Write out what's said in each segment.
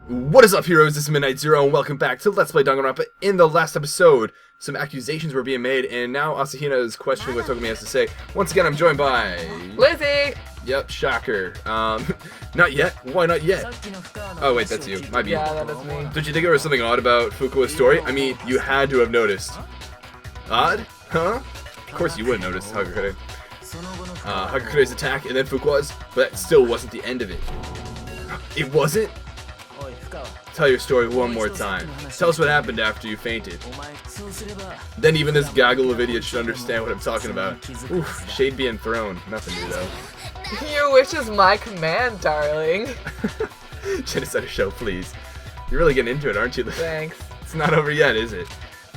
What is up, heroes? This is Midnight Zero, and welcome back to Let's Play Danganronpa. In the last episode, some accusations were being made, and now Asahina is questioning what Togami has to say. Once again, I'm joined by... Lizzie! Yep, shocker. Not yet? Why not yet? Oh, wait, that's you. Might be. Yeah, that is me. Did you think there was something odd about Fukuo's story? I mean, you had to have noticed. Odd? Huh? Of course you would have noticed Hagakure. Hagakure's attack, and then Fukuo's, but that still wasn't the end of it. It wasn't? Tell your story one more time. Tell us what happened after you fainted. Then even this gaggle of idiots should understand what I'm talking about. Oof, shade being thrown. Nothing new though. Your wish is my command, darling. Genocide show, please. You're really getting into it, aren't you? Thanks. It's not over yet, is it?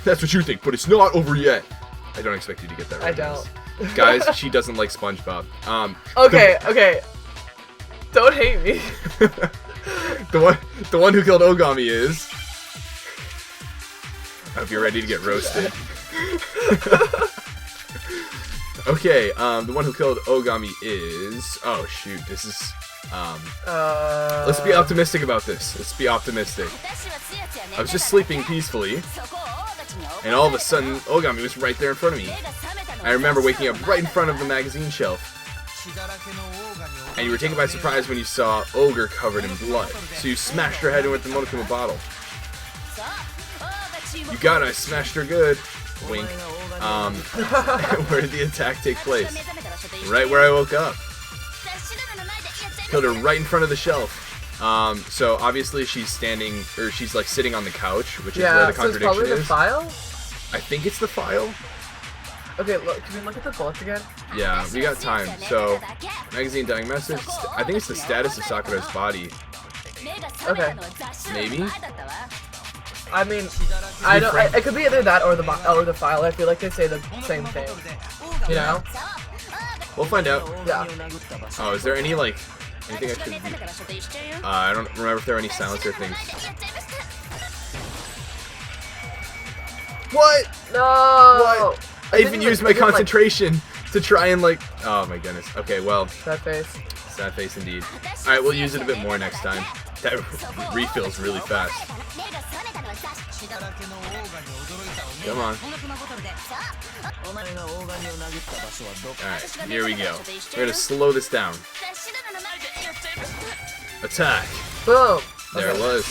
That's what you think, but it's not over yet. I don't expect you to get that right. I don't. Guys, she doesn't like SpongeBob. Okay. Don't hate me. The one who killed Ogami is... I hope you're ready to get roasted. Okay, the one who killed Ogami is... Oh shoot, this is... Let's be optimistic about this. Let's be optimistic. I was just sleeping peacefully, and all of a sudden, Ogami was right there in front of me. I remember waking up right in front of the magazine shelf. And you were taken by surprise when you saw Ogre covered in blood. So you smashed her head in with the Monokuma bottle. You got it, I smashed her good. Wink. Where did the attack take place? Right where I woke up. Killed her right in front of the shelf. So obviously she's standing, or she's like sitting on the couch, which is where the contradiction so it's probably the file? I think it's the file. Okay, look, can we look at the bullets again? Yeah, we got time. So, magazine dying message. I think it's the status of Sakura's body. Okay. Maybe? I mean, I don't. It could be either that or the file. I feel like they say the same thing. You know? We'll find out. Yeah. Oh, is there any like anything I should be? I don't remember if there are any silencer things. What? No. What? I even used my concentration to try and like... Oh my goodness. Okay, well... Sad face. Sad face indeed. Alright, we'll use it a bit more next time. That refills really fast. Come on. Alright, here we go. We're gonna slow this down. Attack. Boom. There it was.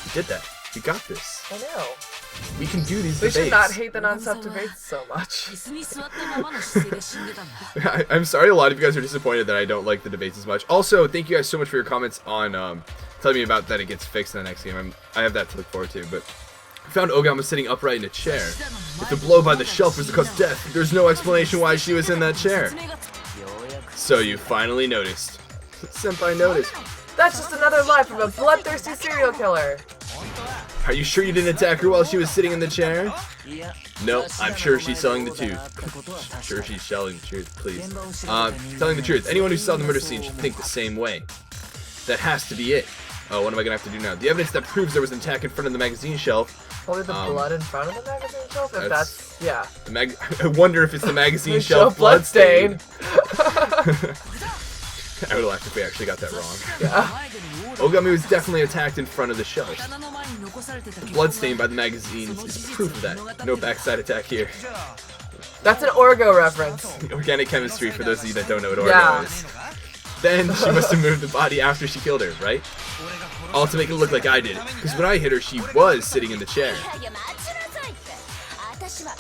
You did that. You got this. I know. We can do these We debates. should not hate the non-stop debates so much. I'm sorry a lot of you guys are disappointed that I don't like the debates as much. Also, thank you guys so much for your comments on telling me about that it gets fixed in the next game. I have that to look forward to, but I found Ogama sitting upright in a chair. If the blow by the shelf was the cause of death, there's no explanation why she was in that chair. So you finally noticed. Senpai noticed. That's just another lie from a bloodthirsty serial killer. Are you sure you didn't attack her while she was sitting in the chair? No, I'm sure she's telling the truth. Sure she's telling the truth, please. Telling the truth. Anyone who saw the murder scene should think the same way. That has to be it. Oh, what am I gonna have to do now? The evidence that proves there was an attack in front of the magazine shelf. Probably the blood in front of the magazine shelf? If that's yeah. I wonder if it's the magazine shelf bloodstain. I would laugh if we actually got that wrong. Yeah. Ogami was definitely attacked in front of the shelf. The bloodstain by the magazines is proof of that. No backside attack here. That's an Orgo reference. Organic chemistry for those of you that don't know what Orgo is. Then she must have moved the body after she killed her, right? All to make it look like I did. Because when I hit her, she was sitting in the chair.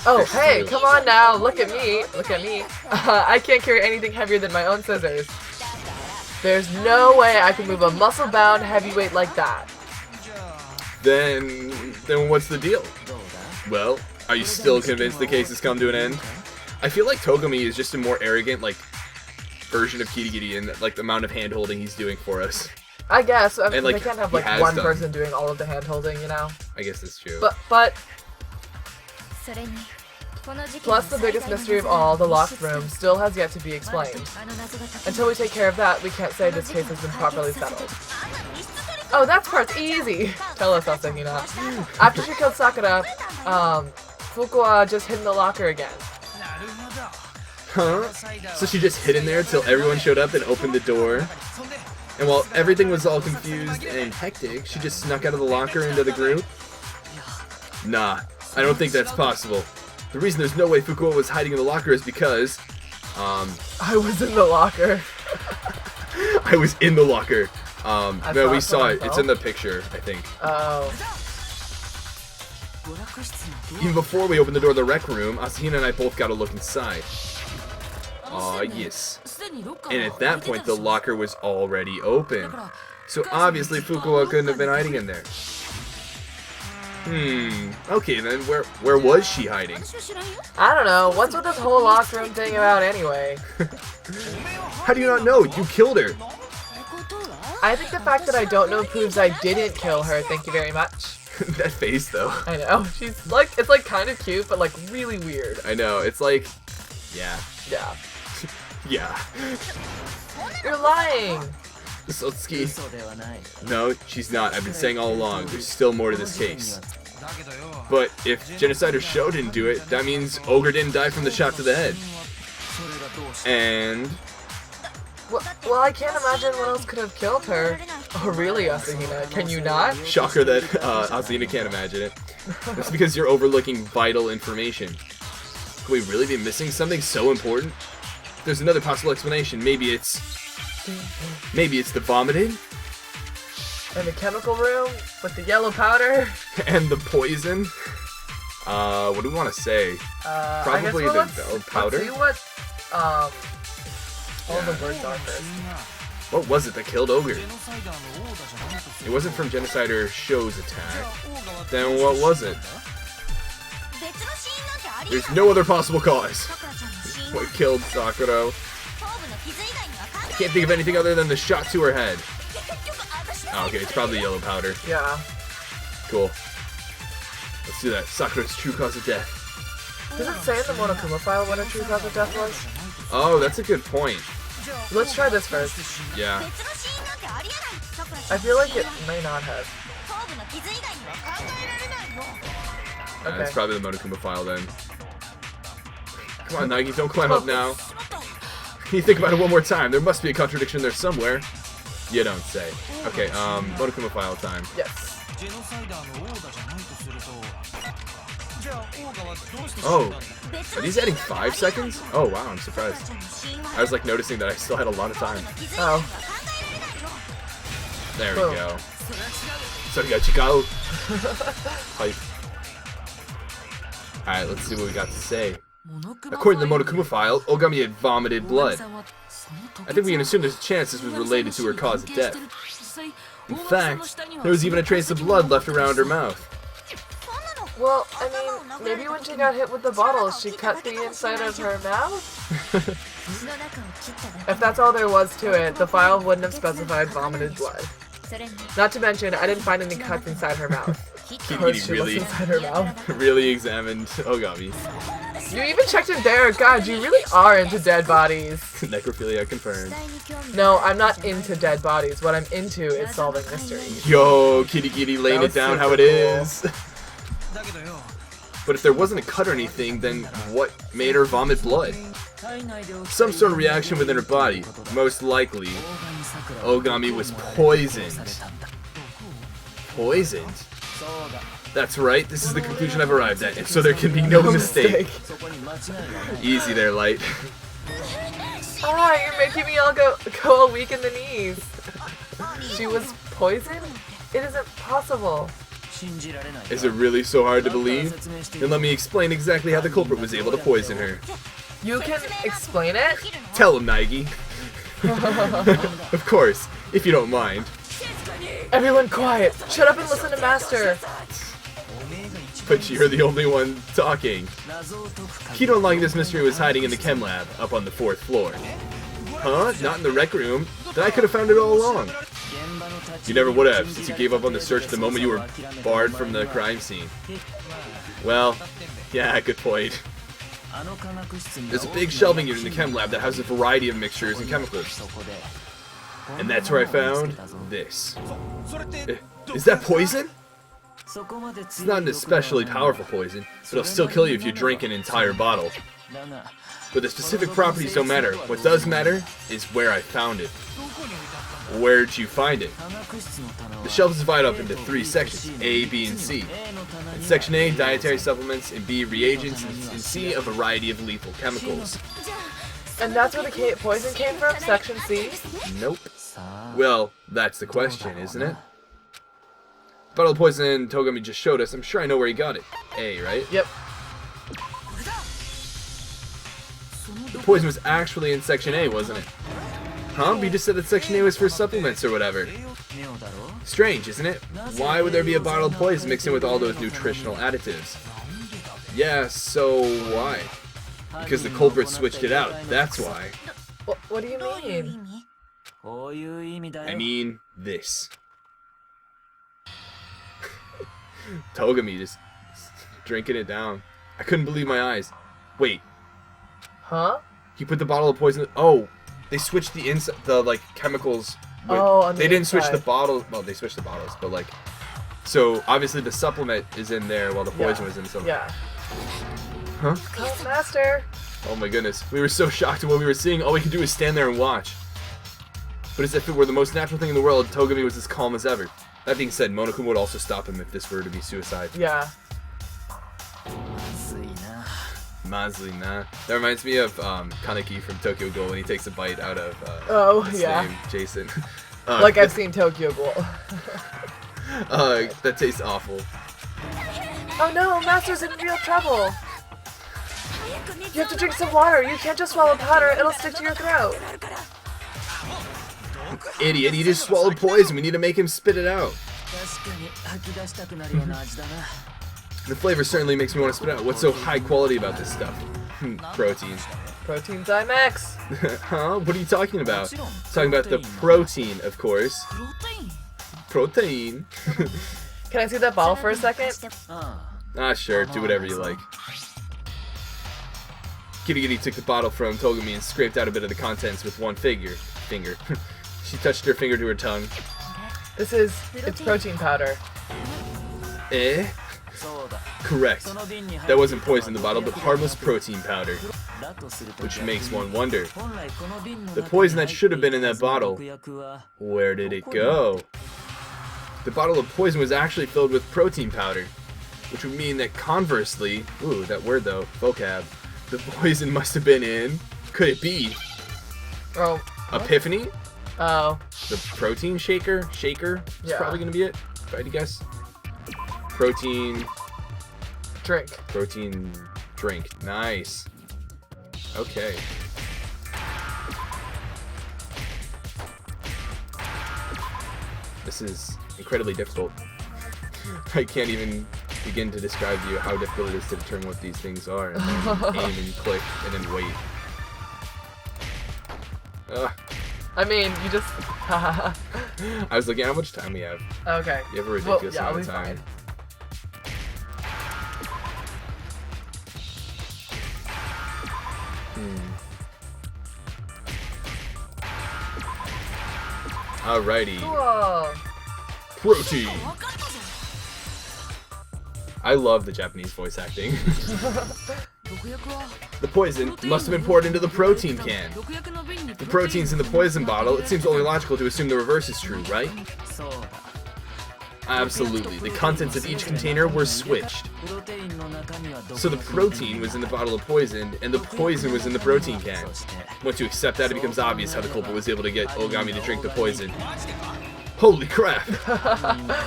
Oh, hey, come on now. Look at me. Look at me. I can't carry anything heavier than my own scissors. There's no way I can move a muscle-bound heavyweight like that. Then what's the deal? Well, are you still convinced the case has come to an end? I feel like Togami is just a more arrogant, like, version of Kirigiri in like the amount of hand-holding he's doing for us. I guess. I mean, and, like, they can't have like one person doing all of the hand-holding, you know? I guess that's true. But plus, the biggest mystery of all, the locked room, still has yet to be explained. Until we take care of that, we can't say this case has been properly settled. Oh, that part's easy! Tell us, Asahina. After she killed Sakura, Fukuoka just hid in the locker again. Huh? So she just hid in there till everyone showed up and opened the door? And while everything was all confused and hectic, she just snuck out of the locker into the group? Nah, I don't think that's possible. The reason there's no way Fukuo was hiding in the locker is because, I was in the locker. I was in the locker. No, we saw it. myself. It's in the picture, I think. Oh. Even before we opened the door to the rec room, Asahina and I both got a look inside. Aw, yes. And at that point, the locker was already open. So obviously Fukuo couldn't have been hiding in there. Okay then, where was she hiding? I don't know. What's with this whole locker room thing about anyway? How do you not know? You killed her. I think the fact that I don't know proves I didn't kill her. Thank you very much. That face though. I know. She's like, it's like kind of cute, but like really weird. I know, it's like, yeah. Yeah. Yeah. You're lying. Sotsuki. No, she's not. I've been saying all along, there's still more to this case. But if Genocider Sho didn't do it, that means Ogre didn't die from the shot to the head. And... Well, I can't imagine what else could have killed her. Oh, really, Asahina? Can you not? Shocker that Asahina can't imagine it. That's because you're overlooking vital information. Could we really be missing something so important? There's another possible explanation. Maybe it's the vomiting? In the chemical room? With the yellow powder? And the poison? What do we want to say? Probably the powder? Let's see what, all the words are first. What was it that killed Ogre? It wasn't from Genocider Sho's attack. Then what was it? There's no other possible cause. What killed Sakura? I can't think of anything other than the shot to her head. Oh, okay, it's probably yellow powder. Yeah. Cool. Let's do that. Sakura's true cause of death. Does it say in the Monokuma file what her true cause of death was? Oh, that's a good point. Let's try this first. Yeah. I feel like it may not have. Okay. That's probably the Monokuma file then. Come on, Nagi, don't climb up now. You think about it one more time. There must be a contradiction there somewhere. You don't say. Okay, Monokuma file time. Yes. Oh, are these adding 5 seconds? Oh wow, I'm surprised. I was like noticing that I still had a lot of time. Oh. There we go. So we got Chikao. Hype. Alright, let's see what we got to say. According to the Monokuma file, Ogami had vomited blood. I think we can assume there's a chance this was related to her cause of death. In fact, there was even a trace of blood left around her mouth. Well, I mean, maybe when she got hit with the bottles, she cut the inside of her mouth? If that's all there was to it, the file wouldn't have specified vomited blood. Not to mention, I didn't find any cuts inside her mouth. Kikiri really, inside her mouth. really examined Ogami. You even checked in there. God, you really are into dead bodies. Necrophilia confirmed. No, I'm not into dead bodies. What I'm into is solving mysteries. Yo, Kitty laying it down how it is. But if there wasn't a cut or anything, then what made her vomit blood? Some sort of reaction within her body. Most likely, Ogami was poisoned. Poisoned? That's right, this is the conclusion I've arrived at, and so there can be no mistake. Easy there, Light. Ah, you're making me all go all weak in the knees. She was poisoned? It isn't possible. Is it really so hard to believe? Then let me explain exactly how the culprit was able to poison her. You can explain it? Tell him, Naigi. Of course, if you don't mind. Everyone quiet. Shut up and listen to Master. But you're the only one talking. Key to unlocking this mystery was hiding in the chem lab, up on the 4th floor. Huh? Not in the rec room? Then I could have found it all along. You never would have, since you gave up on the search the moment you were barred from the crime scene. Well, yeah, good point. There's a big shelving unit in the chem lab that has a variety of mixtures and chemicals. And that's where I found this. Is that poison? It's not an especially powerful poison, but it'll still kill you if you drink an entire bottle. But the specific properties don't matter. What does matter is where I found it. Where'd you find it? The shelf is divided up into 3 sections, A, B, and C. In Section A, dietary supplements, in B, reagents, and in C, a variety of lethal chemicals. And that's where the poison came from? Section C? Nope. Well, that's the question, isn't it? The bottle of poison Togami just showed us, I'm sure I know where he got it. A, right? Yep. The poison was actually in Section A, wasn't it? Huh? You just said that Section A was for supplements or whatever. Strange, isn't it? Why would there be a bottle of poison mixed in with all those nutritional additives? Yeah, so why? Because the culprit switched it out, that's why. What do you mean? I mean this. Togami just drinking it down. I couldn't believe my eyes. Wait. Huh? He put the bottle of poison... Oh, they switched the like, chemicals. On they didn't switch the bottles. Well, they switched the bottles, but like... So, obviously the supplement is in there while the poison was in the supplement. Yeah. Huh? Oh, Master! Oh my goodness. We were so shocked at what we were seeing. All we could do was stand there and watch. But as if it were the most natural thing in the world, Togami was as calm as ever. That being said, Monokuma would also stop him if this were to be suicide. Yeah. Mazlina. That reminds me of Kaneki from Tokyo Ghoul when he takes a bite out of his name, Jason. Like I've seen Tokyo Ghoul. That tastes awful. Oh no, Master's in real trouble. You have to drink some water. You can't just swallow powder. It'll stick to your throat. Idiot, he just swallowed poison. We need to make him spit it out. The flavor certainly makes me want to spit it out. What's so high quality about this stuff? Protein. Protein Dimex. Huh? What are you talking about? Talking about the protein, of course. Protein. Can I see that bottle for a second? Sure. Do whatever you like. Kitty Kitty took the bottle from Togami and scraped out a bit of the contents with one finger. She touched her finger to her tongue. It's protein powder. Eh? Correct. That wasn't poison in the bottle, but harmless protein powder. Which makes one wonder. The poison that should have been in that bottle, where did it go? The bottle of poison was actually filled with protein powder. Which would mean that conversely, ooh, that word though, vocab, the poison must have been in, could it be? Oh. Epiphany? Oh. The protein shaker? Is probably gonna be it, if I had to guess. Protein drink. Nice. Okay. This is incredibly difficult. I can't even begin to describe to you how difficult it is to determine what these things are. And then aim and click and then wait. I mean, you just... I was looking at how much time we have. Okay. You have a ridiculous amount of time. Fine. Alrighty. Cool. Protein. I love the Japanese voice acting. The poison must have been poured into the protein can. The protein's in the poison bottle. It seems only logical to assume the reverse is true, right? Absolutely. The contents of each container were switched. So the protein was in the bottle of poison, and the poison was in the protein can. Once you accept that, it becomes obvious how the culprit was able to get Ogami to drink the poison. Holy crap!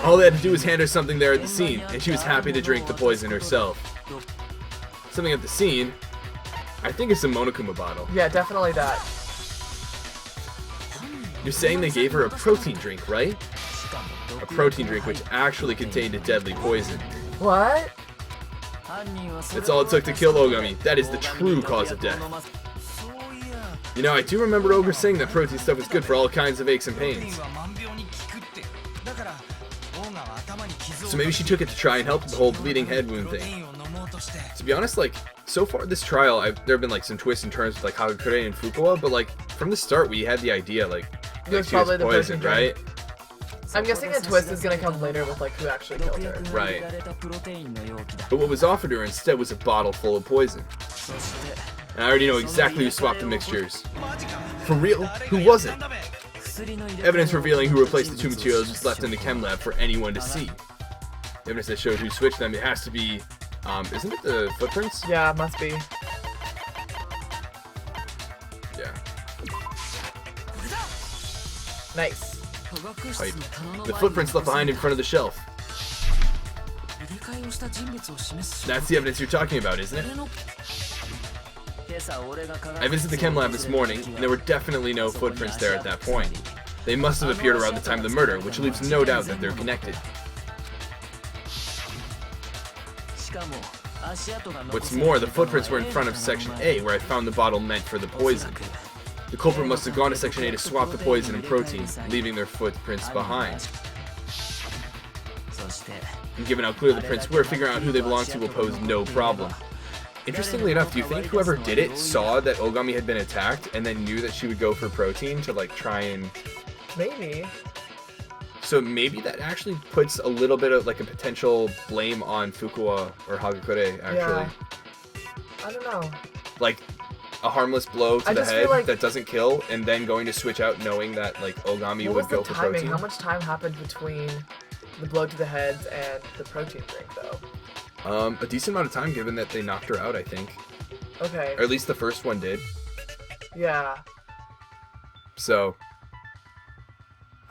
All they had to do was hand her something there at the scene, and she was happy to drink the poison herself. Something at the scene? I think it's a Monokuma bottle. Yeah, definitely that. You're saying they gave her a protein drink, right? A protein drink which actually contained a deadly poison. What? That's all it took to kill Ogami. That is the true cause of death. You know, I do remember Ogre saying that protein stuff is good for all kinds of aches and pains. So maybe she took it to try and help with the whole bleeding head wound thing. To be honest, like, so far this trial, there have been like some twists and turns with like Hagakure and Fukuwa, but like, from the start we had the idea, like It was she was probably the poisoned, right? I'm guessing a twist is gonna come later with like who actually killed her. Right. But what was offered her instead was a bottle full of poison. And I already know exactly who swapped the mixtures. For real? Who was it? Evidence revealing who replaced the two materials was left in the chem lab for anyone to see. Evidence that shows who switched them. It has to be, isn't it the footprints? Yeah, it must be. Yeah. Nice. Pipe. The footprints left behind in front of the shelf. That's the evidence you're talking about, isn't it? I visited the chem lab this morning, and there were definitely no footprints there at that point. They must have appeared around the time of the murder, which leaves no doubt that they're connected. What's more, the footprints were in front of Section A, where I found the bottle meant for the poison. The culprit must have gone to Section A to swap the poison and protein, leaving their footprints behind. And given how clear the prints were, figuring out who they belong to will pose no problem. Interestingly enough, do you think whoever did it saw that Ogami had been attacked and then knew that she would go for protein to like try and... Maybe. So maybe that actually puts a little bit of like a potential blame on Fukuwa or Hagakure, actually. Yeah. I don't know. Like a harmless blow to the head like that doesn't kill, and then going to switch out knowing that like Ogami would go for protein. How much time happened between the blow to the heads and the protein drink, though? A decent amount of time, given that they knocked her out, I think. Okay. Or at least the first one did. Yeah. So.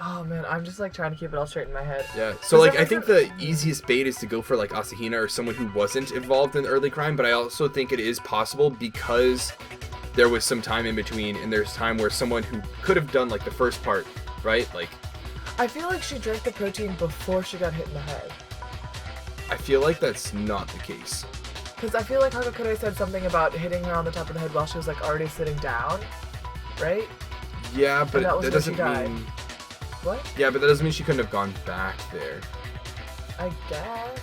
Oh man, I'm just like trying to keep it all straight in my head. Yeah. So like, I think the easiest bait is to go for like Asahina or someone who wasn't involved in the early crime, but I also think it is possible because there was some time in between, and there's time where someone who could have done like the first part, right? Like. I feel like she drank the protein before she got hit in the head. I feel like that's not the case. Because I feel like Hagakure said something about hitting her on the top of the head while she was like already sitting down, right? Yeah, but that doesn't mean... What? Yeah, but that doesn't mean she couldn't have gone back there. I guess.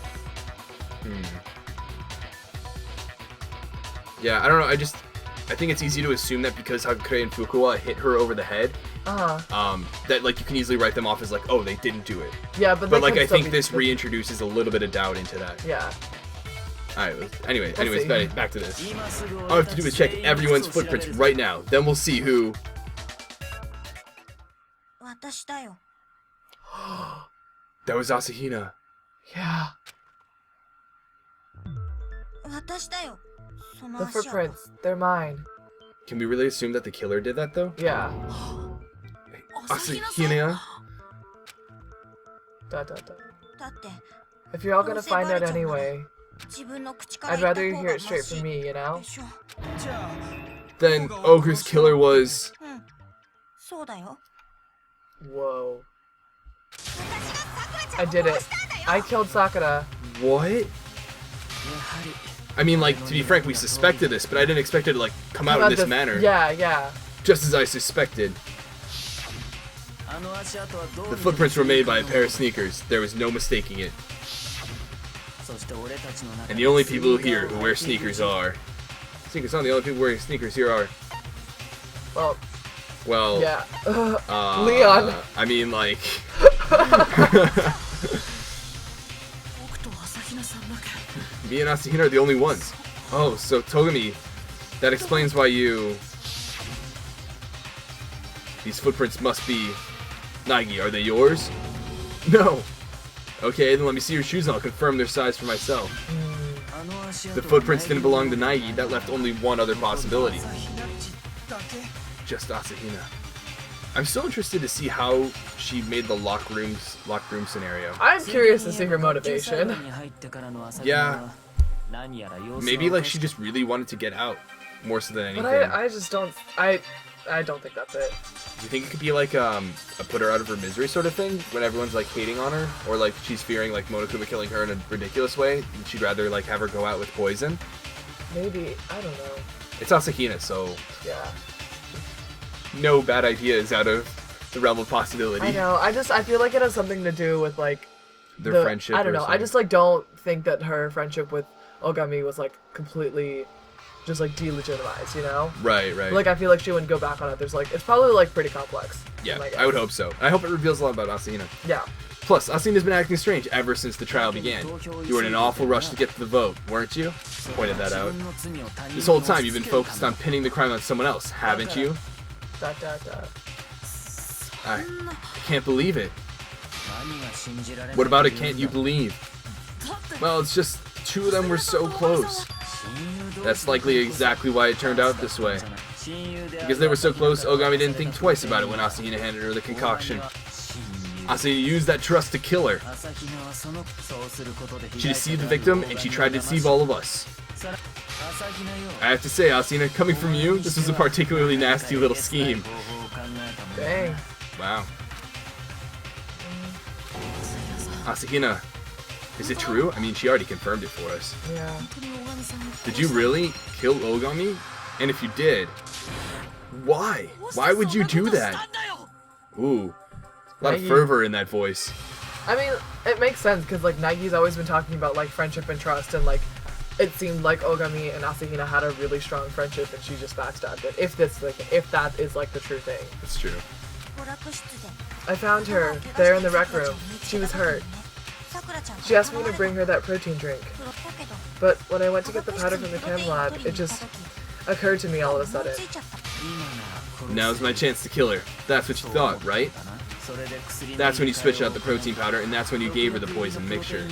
Yeah, I don't know, I think it's easy to assume that because Hagakure and Fukuwa hit her over the head, that like you can easily write them off as like, oh, they didn't do it. Yeah, but like I think this reintroduces a little bit of doubt into that. Yeah. Alright, anyways, back to this. All I have to do is check everyone's footprints right now. Then we'll see who... That was Asahina. Yeah. The footprints, they're mine. Can we really assume that the killer did that though? Yeah. Asahina? If you're all gonna find out anyway, I'd rather you hear it straight from me, you know? Then Ogre's killer was... Whoa. I did it. I killed Sakura. What? I mean, like, to be frank, we suspected this, but I didn't expect it to, like, come out in this manner. Yeah, yeah. Just as I suspected. The footprints were made by a pair of sneakers. There was no mistaking it. And the only people here who wear sneakers are... Sneakers on, the only people wearing sneakers here are... Well... Yeah. Leon. I mean, like... Me and Asahina are the only ones. Oh, so Togami, that explains why you... These footprints must be... Nagi, are they yours? No. Okay, then let me see your shoes and I'll confirm their size for myself. The footprints didn't belong to Nagi, that left only one other possibility. Just Asahina. I'm still interested to see how she made the locked room scenario. I'm curious to see her motivation. Yeah. Maybe like she just really wanted to get out more so than anything. But I just don't. I don't think that's it. Do you think it could be like a put her out of her misery sort of thing when everyone's like hating on her, or like she's fearing like Monokuma killing her in a ridiculous way and she'd rather like have her go out with poison? Maybe, I don't know. It's Asahina, so yeah. No bad idea is out of the realm of possibility. I know. I feel like it has something to do with like their friendship. I don't know. I just like don't think that her friendship with Ogami was like completely just like delegitimized, you know? Right. Like I feel like she wouldn't go back on it. There's like it's probably like pretty complex. Yeah, I would hope so. I hope it reveals a lot about Asahina. Yeah. Plus, Asahina's been acting strange ever since the trial began. You were in an awful rush to get to the vote, weren't you? Pointed that out. This whole time you've been focused on pinning the crime on someone else, haven't you? I can't believe it. What about it can't you believe? Well, it's just two of them were so close. That's likely exactly why it turned out this way. Because they were so close, Ogami didn't think twice about it when Asahina handed her the concoction. Asahina used that trust to kill her. She deceived the victim, and she tried to deceive all of us. I have to say, Asahina, coming from you, this was a particularly nasty little scheme. Dang. Wow. Asahina, is it true? I mean, she already confirmed it for us. Yeah. Did you really kill Ogami? And if you did, why? Why would you do that? Ooh, a lot of fervor in that voice. I mean, it makes sense because like Nagi's always been talking about like friendship and trust, and like it seemed like Ogami and Asahina had a really strong friendship, and she just backstabbed it. If that is like the true thing. It's true. I found her there in the rec room. She was hurt. She asked me to bring her that protein drink. But when I went to get the powder from the chem lab, it just occurred to me all of a sudden. Now's my chance to kill her. That's what you thought, right? That's when you switched out the protein powder, and that's when you gave her the poison mixture.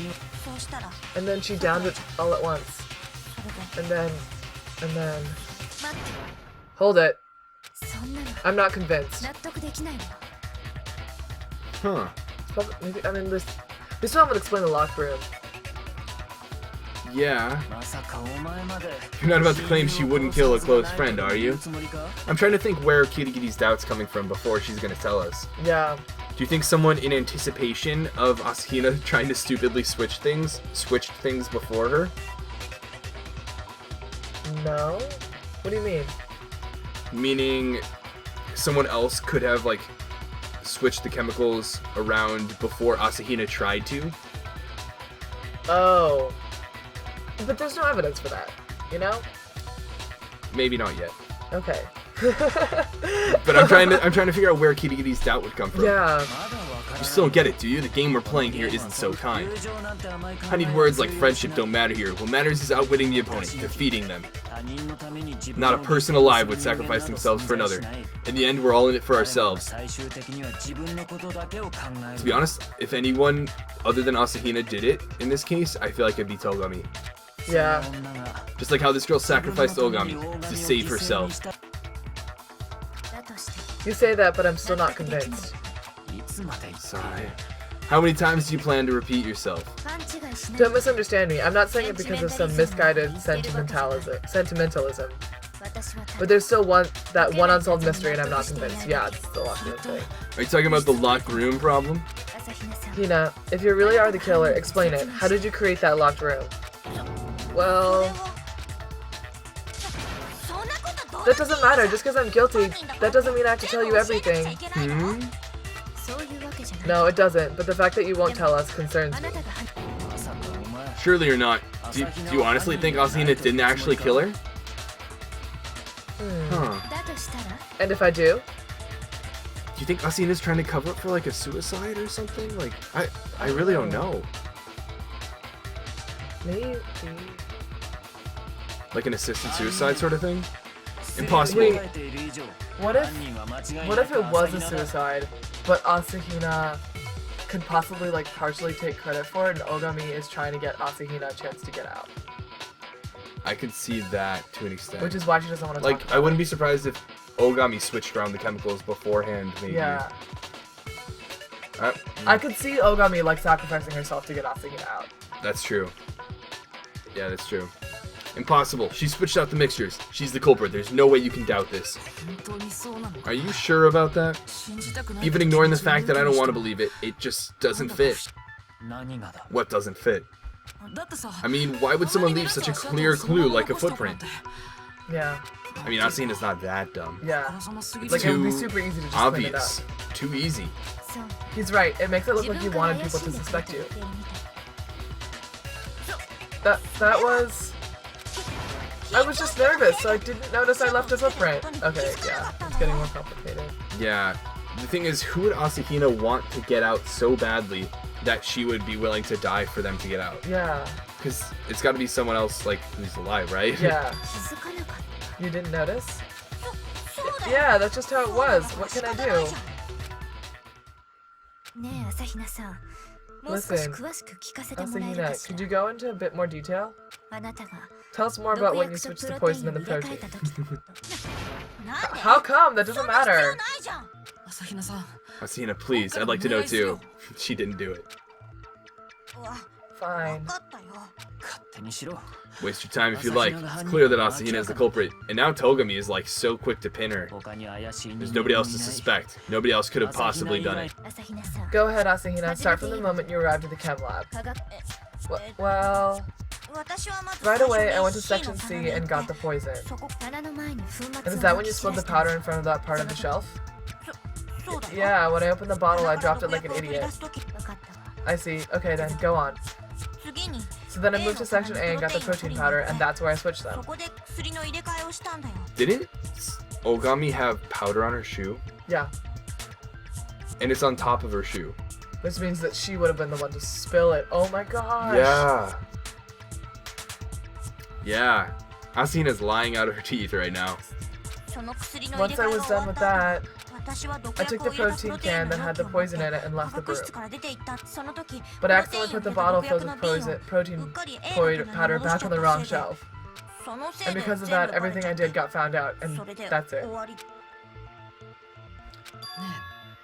And then she downed it all at once. And then... Hold it. I'm not convinced. Huh. Maybe, I mean, this one would explain the locked room. Yeah. You're not about to claim she wouldn't kill a close friend, are you? I'm trying to think where Kirigiri's doubt's coming from before she's gonna tell us. Yeah. Do you think someone in anticipation of Asahina trying to stupidly switched things before her? No? What do you mean? Meaning someone else could have, like, switched the chemicals around before Asahina tried to? Oh. But there's no evidence for that, you know? Maybe not yet. Okay. But I'm trying to figure out where Kirigiri's doubt would come from. Yeah. You still don't get it, do you? The game we're playing here isn't so kind. Honeyed words like friendship don't matter here. What matters is outwitting the opponent, defeating them. Not a person alive would sacrifice themselves for another. In the end, we're all in it for ourselves. To be honest, if anyone other than Asahina did it, in this case, I feel like it'd be Togami. Yeah. Just like how this girl sacrificed Ogami to save herself. You say that, but I'm still not convinced. Sigh. How many times do you plan to repeat yourself? Don't misunderstand me. I'm not saying it because of some misguided sentimentalism. But there's still that one unsolved mystery, and I'm not convinced. Yeah, it's the locked room thing. Are you talking about the locked room problem? Hina, if you really are the killer, explain it. How did you create that locked room? Well... That doesn't matter. Just because I'm guilty, that doesn't mean I have to tell you everything. No, it doesn't. But the fact that you won't tell us concerns me. Surely you're not. Do you honestly think Asahina didn't actually kill her? Huh. And if I do? Do you think Asahina's trying to cover up for like a suicide or something? Like, I really don't know. Maybe. Like an assisted suicide sort of thing? Impossible. Wait, what if it was a suicide, but Asahina could possibly like partially take credit for it, and Ogami is trying to get Asahina a chance to get out? I could see that to an extent. Which is why she doesn't want to talk about I wouldn't be surprised if Ogami switched around the chemicals beforehand, maybe. Yeah. I could see Ogami like sacrificing herself to get Asahina out. That's true. Yeah, that's true. Impossible. She switched out the mixtures. She's the culprit. There's no way you can doubt this. Are you sure about that? Even ignoring the fact that I don't want to believe it, it just doesn't fit. What doesn't fit? I mean, why would someone leave such a clear clue like a footprint? Yeah. I mean, Asahina's not that dumb. Yeah. It's Like, too it would be super easy to just obvious. clean it up. Too easy. He's right. It makes it look like you wanted people to suspect you. That was... I was just nervous, so I didn't notice I left a footprint. Okay, yeah. It's getting more complicated. Yeah. The thing is, who would Asahina want to get out so badly that she would be willing to die for them to get out? Yeah. Because it's got to be someone else, like, who's alive, right? Yeah. You didn't notice? Yeah, that's just how it was. What can I do? Listen, Asahina, could you go into a bit more detail? Tell us more about when you switched the poison and the protein. How come? That doesn't matter. Asahina, please, I'd like to know too. She didn't do it. Fine. Waste your time if you like. It's clear that Asahina is the culprit. And now Togami is like so quick to pin her. There's nobody else to suspect. Nobody else could have possibly done it. Go ahead, Asahina. Start from the moment you arrived at the chem lab. Well... Right away, I went to Section C and got the poison. And is that when you spilled the powder in front of that part of the shelf? Yeah, when I opened the bottle, I dropped it like an idiot. I see. Okay then, go on. So then I moved to Section A and got the protein powder, and that's where I switched them. Didn't Ogami have powder on her shoe? Yeah. And it's on top of her shoe. Which means that she would have been the one to spill it. Oh my gosh! Yeah. Yeah. Asahina's lying out of her teeth right now. Once I was done with that, I took the protein can that had the poison in it and left the room. But I accidentally put the bottle filled with protein powder back on the wrong shelf. And because of that, everything I did got found out, and that's it.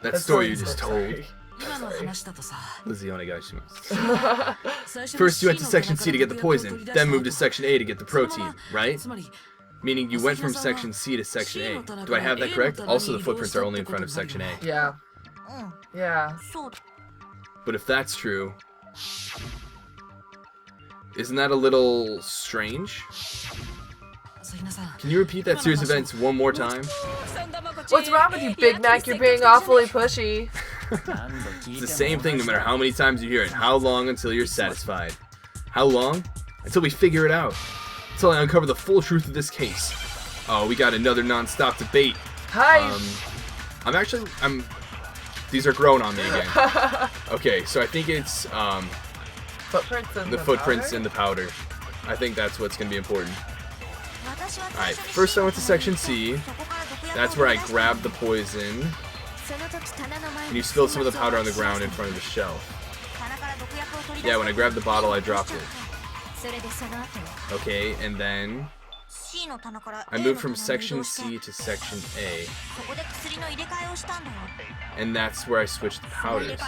That story you just told. First you went to Section C to get the poison, then moved to Section A to get the protein, right? Meaning you went from Section C to Section A. Do I have that correct? Also the footprints are only in front of Section A. Yeah. Yeah. But if that's true, isn't that a little strange? Can you repeat that series of events one more time? What's wrong with you, Big Mac? You're being awfully pushy. It's the same thing no matter how many times you hear it. How long until you're satisfied? How long? Until we figure it out. Until I uncover the full truth of this case. Oh, we got another non-stop debate. Hi! These are growing on me again. Okay, so I think it's, footprints in the footprints in the powder. I think that's what's going to be important. Alright, first I went to Section C. That's where I grabbed the poison. And you spilled some of the powder on the ground in front of the shelf. Yeah, when I grabbed the bottle, I dropped it. Okay, and then I moved from Section C to Section A. And that's where I switched the powders.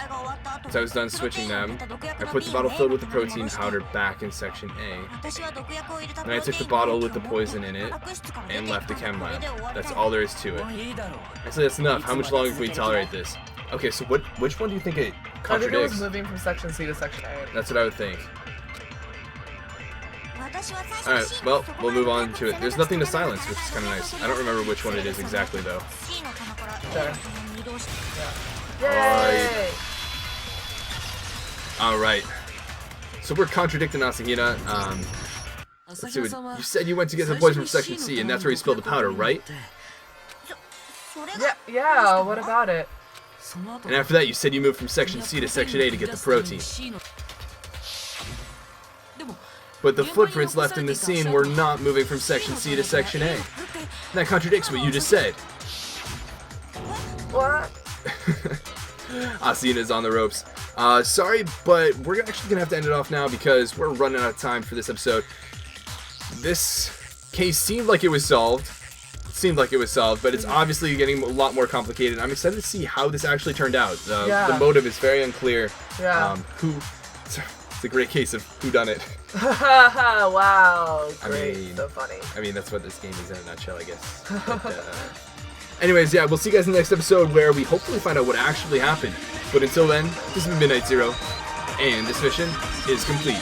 Once I was done switching them, I put the bottle filled with the protein powder back in Section A. And I took the bottle with the poison in it and left the chem lab. That's all there is to it. Actually, that's enough. How much longer can we tolerate this? Okay, so which one do you think it contradicts? I think it was moving from Section C to Section A. That's what I would think. Alright, well, we'll move on to it. There's nothing to silence, which is kind of nice. I don't remember which one it is exactly, though. Sure. Yeah. Yay! Alright. So we're contradicting Asahina. Let's see what, you said you went to get the poison from Section C, and that's where you spilled the powder, right? Yeah, what about it? And after that, you said you moved from Section C to Section A to get the protein. But the footprints left in the scene were not moving from Section C to Section A. That contradicts what you just said. What? Asahina's on the ropes. Sorry, but we're actually gonna have to end it off now because we're running out of time for this episode. This case seemed like it was solved. But it's obviously getting a lot more complicated. I'm excited to see how this actually turned out. The motive is very unclear. Yeah. It's a great case of whodunit. Wow, great. I mean, so funny. I mean, that's what this game is in a nutshell, I guess. But, anyways, yeah, we'll see you guys in the next episode where we hopefully find out what actually happened. But until then, this has been Midnight Zero, and this mission is complete.